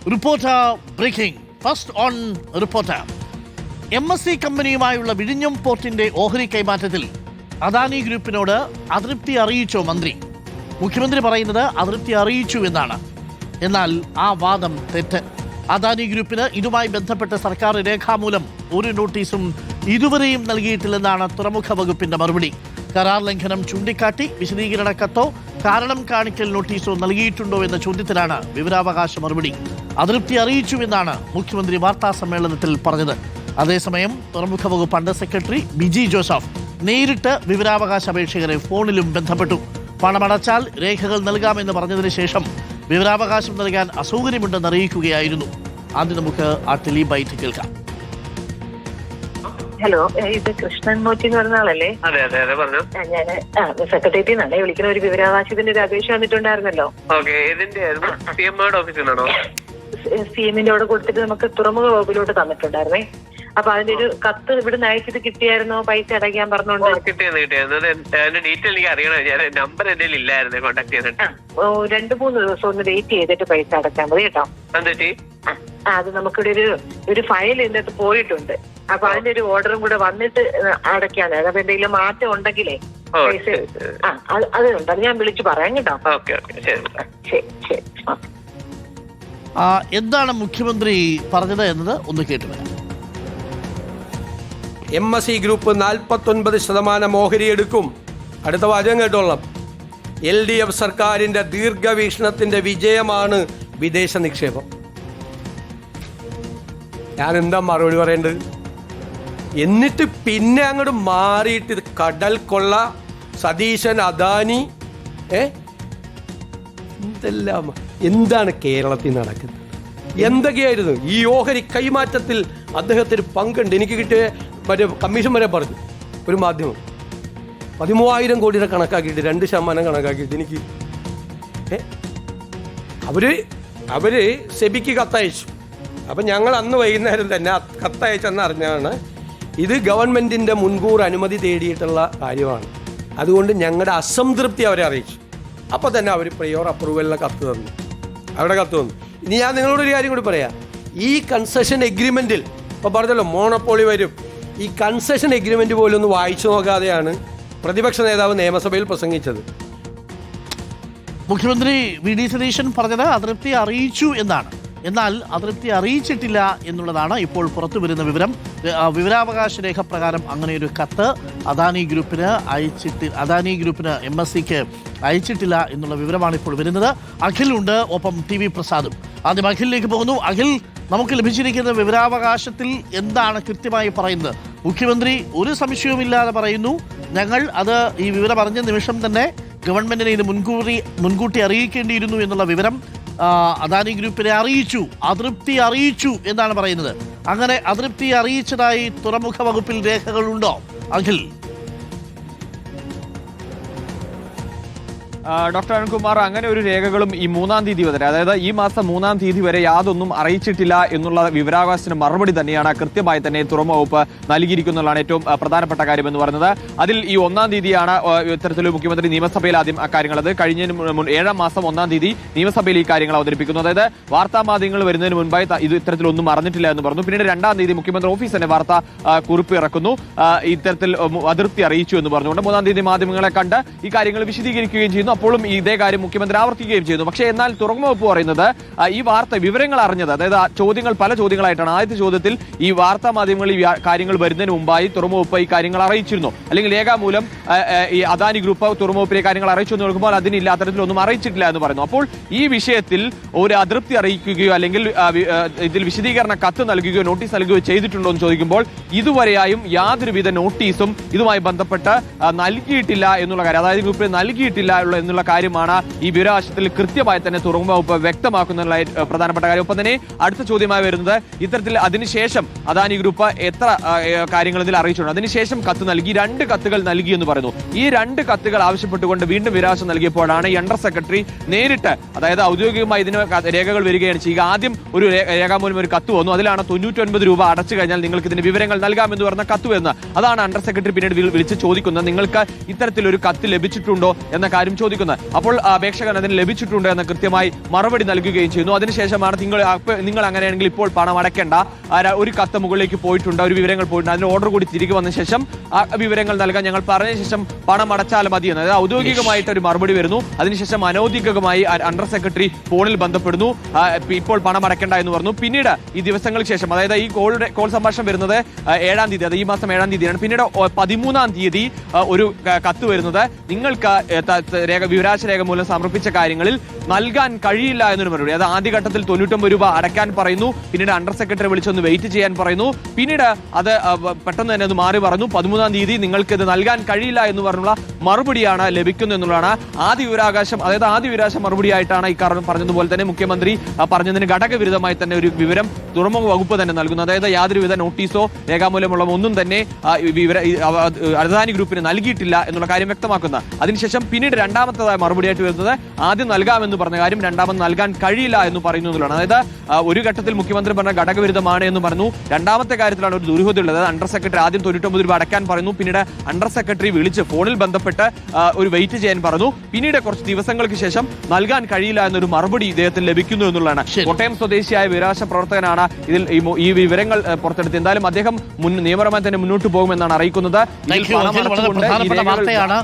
Reporter breaking first on reporter. MSC കമ്പനിയുമായുള്ള വിഴിഞ്ഞം പോർട്ടിന്റെ ഓഹരി കൈമാറ്റത്തിൽ അദാനി ഗ്രൂപ്പിനോട് അതൃപ്തി അറിയിച്ചോ മന്ത്രി? മുഖ്യമന്ത്രി പറയുന്നത് അതൃപ്തി അറിയിച്ചു എന്നാണ്. എന്നാൽ ആ വാദം തെറ്റ്. അദാനി ഗ്രൂപ്പിന് ഇതുമായി ബന്ധപ്പെട്ട് സർക്കാർ രേഖാമൂലം ഒരു നോട്ടീസും ഇതുവരെയും നൽകിയിട്ടില്ലെന്നാണ് തുറമുഖ വകുപ്പിന്റെ മറുപടി. കരാർ ലംഘനം ചൂണ്ടിക്കാട്ടി വിശദീകരണ കത്തോ കാരണം കാണിക്കൽ നോട്ടീസോ നൽകിയിട്ടുണ്ടോ എന്ന ചോദ്യത്തിലാണ് വിവരാവകാശ മറുപടി. അതൃപ്തി അറിയിച്ചു എന്നാണ് മുഖ്യമന്ത്രി വാർത്താ സമ്മേളനത്തിൽ പറഞ്ഞത്. അതേസമയം തുറമുഖ വകുപ്പ് അണ്ടർ സെക്രട്ടറി ബിജി ജോസഫ് നേരിട്ട് വിവരാവകാശ അപേക്ഷകരെ ഫോണിലും ബന്ധപ്പെട്ടു. പണമടച്ചാൽ രേഖകൾ നൽകാമെന്ന് പറഞ്ഞതിന് ശേഷം വിവരാവകാശം നൽകാൻ അസൗകര്യമുണ്ടെന്ന് അറിയിക്കുകയായിരുന്നു. ആദ്യം നമുക്ക് ആ ടെലിബൈറ്റ് കേൾക്കാം. ഹലോ, ഇത് കൃഷ്ണൻ മോറ്റി എന്ന് പറഞ്ഞ ആളല്ലേ? അതെ അതെ അതെ പറഞ്ഞു. ഞാന് സെക്രട്ടേറിയറ്റിൽ നിന്നാണ് വിളിക്കുന്ന. ഒരു വിവരാവകാശത്തിന്റെ ഒരു അപേക്ഷ വന്നിട്ടുണ്ടായിരുന്നല്ലോ. ഓക്കെ, ഏതിന്റെ ആയിരുന്നു? CMOയുടെ ഓഫീസിൽ നിന്നാണോ? CM-ന്റെ അവിടെ കൊടുത്തിട്ട് നമുക്ക് തുറമുഖ വകുപ്പിലോട്ട് തന്നിട്ടുണ്ടായിരുന്നേ. അപ്പൊ അതിന്റെ ഒരു കത്ത് ഇവിടുന്ന് അയച്ചിട്ട് കിട്ടിയായിരുന്നോ? പൈസ അടയ്ക്കാൻ പറഞ്ഞോണ്ട് കിട്ടിയെന്ന് അതിന്റെ ഡീറ്റെയിൽ എനിക്ക് അറിയണം. ഞാൻ നമ്പർ എന്റെ ഇല്ലായിരുന്നു കോൺടാക്ട് ചെയ്തിട്ട്. 2-3 ദിവസം ഒന്ന് വെയിറ്റ് ചെയ്തിട്ട് പൈസ അടച്ചാൽ മതി കേട്ടോ. എന്തെറ്റി? അത് നമുക്കിവിടെ ഒരു ഫയൽ ഇതിനകത്ത് പോയിട്ടുണ്ട്. അപ്പൊ അതിന്റെ ഒരു ഓർഡറും കൂടെ വന്നിട്ട് അടയ്ക്കാണ്. അപ്പൊ എന്തെങ്കിലും മാറ്റം ഉണ്ടെങ്കിലേ പൈസ അതുണ്ട്. അത് ഞാൻ വിളിച്ചു പറയാം കേട്ടോ. ശരി ശരി. എന്താണ് മുഖ്യമന്ത്രി പറഞ്ഞത് എന്നത് ഒന്ന് കേട്ടുവരാം. MSC ഗ്രൂപ്പ് 49% ഓഹരി എടുക്കും. അടുത്ത വാചകം കേട്ടോളാം. LDF സർക്കാരിന്റെ ദീർഘവീക്ഷണത്തിന്റെ വിജയമാണ് വിദേശ നിക്ഷേപം. ഞാൻ എന്താ മറുപടി പറയേണ്ടത്? എന്നിട്ട് പിന്നെ അങ്ങോട്ട് മാറിയിട്ട് ഇത് കടൽ കൊള്ള, സതീശൻ, അദാനി, എന്താണ് കേരളത്തിൽ നടക്കുന്നത്? എന്തൊക്കെയായിരുന്നു ഈ ഓഹരി കൈമാറ്റത്തിൽ അദ്ദേഹത്തിന് പങ്കുണ്ട്? എനിക്ക് കിട്ടിയ മറ്റേ കമ്മീഷൻ വരെ പറഞ്ഞു ഒരു മാധ്യമം 13,000 കോടിയുടെ കണക്കാക്കിയിട്ട് 2% കണക്കാക്കിയിട്ട് എനിക്ക് അവര് സെബിക്ക് കത്തയച്ചു. അപ്പം ഞങ്ങൾ അന്ന് വൈകുന്നേരം തന്നെ കത്തയച്ചെന്ന് അറിഞ്ഞാണ് ഇത് ഗവൺമെൻറ്റിൻ്റെ മുൻകൂർ അനുമതി തേടിയിട്ടുള്ള കാര്യമാണ്. അതുകൊണ്ട് ഞങ്ങളുടെ അസംതൃപ്തി അവരെ അറിയിച്ചു. അപ്പോൾ തന്നെ അവർ പ്രിയോർ അപ്രൂവലിന് കത്ത് തന്നു. അവിടെ കത്ത് തന്നു. ഇനി ഞാൻ നിങ്ങളോടൊരു കാര്യം കൂടി പറയാം. ഈ കൺസെഷൻ എഗ്രിമെൻറ്റിൽ ഇപ്പോൾ പറഞ്ഞല്ലോ മോണോപോളി വരും. ഈ കൺസെഷൻ എഗ്രിമെൻറ്റ് പോലും ഒന്ന് വായിച്ചു നോക്കാതെയാണ് പ്രതിപക്ഷ നേതാവ് നിയമസഭയിൽ പ്രസംഗിച്ചത്. മുഖ്യമന്ത്രി VD സതീശൻ പറഞ്ഞത് അതൃപ്തി അറിയിച്ചു എന്നാണ്. എന്നാൽ അതൃപ്തി അറിയിച്ചിട്ടില്ല എന്നുള്ളതാണ് ഇപ്പോൾ പുറത്തു വരുന്ന വിവരം. വിവരാവകാശ രേഖ പ്രകാരം അങ്ങനെ ഒരു കത്ത് അദാനി ഗ്രൂപ്പിന് MSCക്ക് അയച്ചിട്ടില്ല എന്നുള്ള വിവരമാണ് ഇപ്പോൾ വരുന്നത്. അഖിലുണ്ട്, ഒപ്പം TV പ്രസാദും. ആദ്യം അഖിലിലേക്ക് പോകുന്നു. അഖിൽ, നമുക്ക് ലഭിച്ചിരിക്കുന്ന വിവരാവകാശത്തിൽ എന്താണ് കൃത്യമായി പറയുന്നത്? മുഖ്യമന്ത്രി ഒരു സംശയവുമില്ലാതെ പറയുന്നു, ഞങ്ങൾ അത് ഈ വിവരം അറിഞ്ഞ നിമിഷം തന്നെ ഗവൺമെന്റിനെ ഇത് മുൻകൂട്ടി അറിയിക്കേണ്ടിയിരുന്നു എന്നുള്ള വിവരം അദാനി ഗ്രൂപ്പിനെ അറിയിച്ചു, അതൃപ്തി അറിയിച്ചു എന്നാണ് പറയുന്നത്. അങ്ങനെ അതൃപ്തി അറിയിച്ചതായി തുറമുഖ വകുപ്പിൽ രേഖകളുണ്ടോ അഖിൽ? ഡോക്ടർ അരുൺകുമാർ, അങ്ങനെ ഒരു രേഖകളും ഈ 3-ാം തീയതി വരെ, അതായത് ഈ മാസം 3-ാം തീയതി വരെ യാതൊന്നും അറിയിച്ചിട്ടില്ല എന്നുള്ള വിവരാവകാശത്തിന് മറുപടി തന്നെയാണ് കൃത്യമായി തന്നെ തുറമുഖ വകുപ്പ് നൽകിയിരിക്കുന്നതാണ് ഏറ്റവും പ്രധാനപ്പെട്ട കാര്യം എന്ന് പറയുന്നത്. അതിൽ ഈ 1-ാം തീയതിയാണ് ഇത്തരത്തിൽ മുഖ്യമന്ത്രി നിയമസഭയിൽ ആദ്യം കാര്യങ്ങൾ, അത് കഴിഞ്ഞതിന് 7-ാം മാസം 1-ാം തീയതി നിയമസഭയിൽ ഈ കാര്യങ്ങൾ അവതരിപ്പിക്കുന്നു. അതായത് വാർത്താ മാധ്യമങ്ങൾ വരുന്നതിന് മുൻപായി ഇത് ഇത്തരത്തിലൊന്നും അറിഞ്ഞിട്ടില്ല എന്ന് പറഞ്ഞു. പിന്നീട് 2-ാം തീയതി മുഖ്യമന്ത്രി ഓഫീസ് തന്നെ വാർത്താ കുറിപ്പ് ഇറക്കുന്നു, ഇത്തരത്തിൽ അതൃപ്തി അറിയിച്ചു എന്ന് പറഞ്ഞുകൊണ്ട്. 3-ാം തീയതി മാധ്യമങ്ങളെ കണ്ട് ഈ കാര്യങ്ങൾ വിശദീകരിക്കുകയും ചെയ്യുന്നു. അപ്പോഴും ഇതേ കാര്യം മുഖ്യമന്ത്രി ആവർത്തിക്കുകയും ചെയ്യുന്നു. പക്ഷേ എന്നാൽ തുറമുഖ വകുപ്പ് പറയുന്നത് ഈ വിവരങ്ങൾ അറിഞ്ഞത്, അതായത് ചോദ്യങ്ങൾ പല ചോദ്യങ്ങളായിട്ടാണ്. ആദ്യത്തെ ചോദ്യത്തിൽ ഈ വാർത്താ മാധ്യമങ്ങളിൽ ഈ കാര്യങ്ങൾ വരുന്നതിന് മുമ്പായി തുറമുഖ വകുപ്പ് ഈ കാര്യങ്ങൾ അറിയിച്ചിരുന്നു, അല്ലെങ്കിൽ രേഖാമൂലം ഈ അദാനി ഗ്രൂപ്പ് തുറമുഖ വകുപ്പിലെ കാര്യങ്ങൾ അറിയിച്ചു എന്ന് നോക്കുമ്പോൾ അതിനില്ല, അത്തരത്തിലൊന്നും അറിയിച്ചിട്ടില്ല എന്ന് പറയുന്നു. അപ്പോൾ ഈ വിഷയത്തിൽ ഒരു അതൃപ്തി അറിയിക്കുകയോ അല്ലെങ്കിൽ ഇതിൽ വിശദീകരണ കത്ത് നൽകുകയോ നോട്ടീസ് നൽകുകയോ ചെയ്തിട്ടുണ്ടോ എന്ന് ചോദിക്കുമ്പോൾ ഇതുവരെയായും യാതൊരുവിധ നോട്ടീസും ഇതുമായി ബന്ധപ്പെട്ട് നൽകിയിട്ടില്ല എന്നുള്ള കാര്യം, അതായത് ഗ്രൂപ്പിൽ നൽകിയിട്ടില്ല എന്നുള്ള കാര്യമാണ് ഈ വിവരാവകാശത്തിൽ കൃത്യമായി തന്നെ തുറമുഖ വകുപ്പ് വ്യക്തമാക്കുന്ന പ്രധാനപ്പെട്ട കാര്യം. ഒപ്പം തന്നെ അടുത്ത ചോദ്യമായി വരുന്നത്, ഇത്തരത്തിൽ അതിനുശേഷം അദാനി ഗ്രൂപ്പ് എത്ര കാര്യങ്ങൾ ഇതിൽ അറിയിച്ചിട്ടുണ്ട്, അതിനുശേഷം കത്ത് നൽകി, 2 കത്തുകൾ നൽകി എന്ന് പറയുന്നു. ഈ 2 കത്തുകൾ ആവശ്യപ്പെട്ടുകൊണ്ട് വീണ്ടും വിവരാവകാശം നൽകിയപ്പോഴാണ് ഈ അണ്ടർ സെക്രട്ടറി നേരിട്ട്, അതായത് ഔദ്യോഗികമായി ഇതിന് രേഖകൾ വരികയാണ് ചെയ്യുക. ആദ്യം ഒരു രേഖാമൂലം ഒരു കത്ത് വന്നു, അതിലാണ് 99 രൂപ അടച്ചു കഴിഞ്ഞാൽ നിങ്ങൾക്ക് ഇതിന് വിവരങ്ങൾ നൽകാമെന്ന് പറഞ്ഞ കത്ത് വരുന്നത്. അതാണ് അണ്ടർ സെക്രട്ടറി പിന്നീട് വിളിച്ച് ചോദിക്കുന്നത്, നിങ്ങൾക്ക് ഇത്തരത്തിലൊരു കത്ത് ലഭിച്ചിട്ടുണ്ടോ എന്ന കാര്യം ചോദിക്കുന്നത്. ചോദിക്കുന്നത്. അപ്പോൾ അപേക്ഷകൻ അതിന് ലഭിച്ചിട്ടുണ്ട് എന്ന് കൃത്യമായി മറുപടി നൽകുകയും ചെയ്യുന്നു. അതിനുശേഷമാണ് നിങ്ങൾ അങ്ങനെയാണെങ്കിൽ ഇപ്പോൾ പണം അടയ്ക്കേണ്ട, ഒരു കത്ത് മുകളിലേക്ക് പോയിട്ടുണ്ട്, ഒരു വിവരങ്ങൾ പോയിട്ടുണ്ട്, അതിന് ഓർഡർ കൂടി തിരികെ വന്ന ശേഷം ആ വിവരങ്ങൾ നൽകാൻ ഞങ്ങൾ പറഞ്ഞ ശേഷം പണം അടച്ചാൽ മതി എന്ന്. അതായത് ഔദ്യോഗികമായിട്ട് ഒരു മറുപടി വരുന്നു. അതിനുശേഷം അനൌദ്യോഗികമായി അണ്ടർ സെക്രട്ടറി ഫോണിൽ ബന്ധപ്പെടുന്നു, ഇപ്പോൾ പണം അടയ്ക്കേണ്ട എന്ന് പറഞ്ഞു. പിന്നീട് ഈ ദിവസങ്ങൾക്ക് ശേഷം, അതായത് ഈ കോൾ സംഭാഷണം വരുന്നത് 7-ാം തീയതി, അത് ഈ മാസം 7-ാം തീയതിയാണ്. പിന്നീട് 13-ാം തീയതി ഒരു കത്ത് വരുന്നത്, നിങ്ങൾക്ക് വിവരാശ രേഖ മൂലം സമർപ്പിച്ച കാര്യങ്ങളിൽ നൽകാൻ കഴിയില്ല എന്നൊരു മറുപടി. അത് ആദ്യഘട്ടത്തിൽ 99 രൂപ അടയ്ക്കാൻ പറയുന്നു, പിന്നീട് അണ്ടർ സെക്രട്ടറി വിളിച്ചൊന്ന് വെയിറ്റ് ചെയ്യാൻ പറയുന്നു, പിന്നീട് അത് പെട്ടെന്ന് തന്നെ അത് മാറി പറഞ്ഞു 13-ാം തീയതി നിങ്ങൾക്ക് ഇത് നൽകാൻ കഴിയില്ല എന്ന് പറഞ്ഞുള്ള മറുപടിയാണ് ലഭിക്കുന്നത് എന്നുള്ളതാണ് ആദ്യ വിവരാവകാശം. അതായത് ആദ്യ വിവരാശ മറുപടിയായിട്ടാണ് ഇക്കാരണം പറഞ്ഞതുപോലെ തന്നെ മുഖ്യമന്ത്രി പറഞ്ഞതിന് ഘടകവിരുദ്ധമായി തന്നെ ഒരു വിവരം തുറമുഖ വകുപ്പ് തന്നെ നൽകുന്നു. അതായത് യാതൊരുവിധ നോട്ടീസോ രേഖാമൂലമുള്ള ഒന്നും തന്നെ അദാനി ഗ്രൂപ്പിന് നൽകിയിട്ടില്ല എന്നുള്ള കാര്യം വ്യക്തമാക്കുന്ന. അതിനുശേഷം പിന്നീട് രണ്ടാമത്തേതായ മറുപടിയായിട്ട് വരുന്നത് ആദ്യം നൽകാമെന്ന് പറഞ്ഞ കാര്യം രണ്ടാമത് നൽകാൻ കഴിയില്ല എന്ന് പറയുന്നു എന്നുള്ളതാണ്. അതായത് ഒരു ഘട്ടത്തിൽ മുഖ്യമന്ത്രി പറഞ്ഞ ഘടകവിരുദ്ധമാണ് എന്ന് പറഞ്ഞു. രണ്ടാമത്തെ കാര്യത്തിലാണ് ഒരു ദുരൂഹതയുള്ളത്. അതായത് അണ്ടർ സെക്രട്ടറി ആദ്യം 99 രൂപ അടയ്ക്കാൻ പറയുന്നു, പിന്നീട് അണ്ടർ സെക്രട്ടറി വിളിച്ച് ഫോണിൽ ബന്ധപ്പെട്ട് ഒരു വെയിറ്റ് ചെയ്യാൻ പറഞ്ഞു, പിന്നീട് കുറച്ച് ദിവസങ്ങൾക്ക് ശേഷം നൽകാൻ കഴിയില്ല എന്നൊരു മറുപടി ഇദ്ദേഹത്തിന് ലഭിക്കുന്നു എന്നുള്ളതാണ്. കോട്ടയം സ്വദേശിയായ വിവരാശ പ്രവർത്തകനാണ് ഇതിൽ ഈ വിവരങ്ങൾ പുറത്തെടുത്ത്. എന്തായാലും അദ്ദേഹം നിയമപരമായി തന്നെ മുന്നോട്ട് പോകുമെന്നാണ് അറിയിക്കുന്നത്. വളരെ പ്രധാനപ്പെട്ട വാർത്തയാണ്.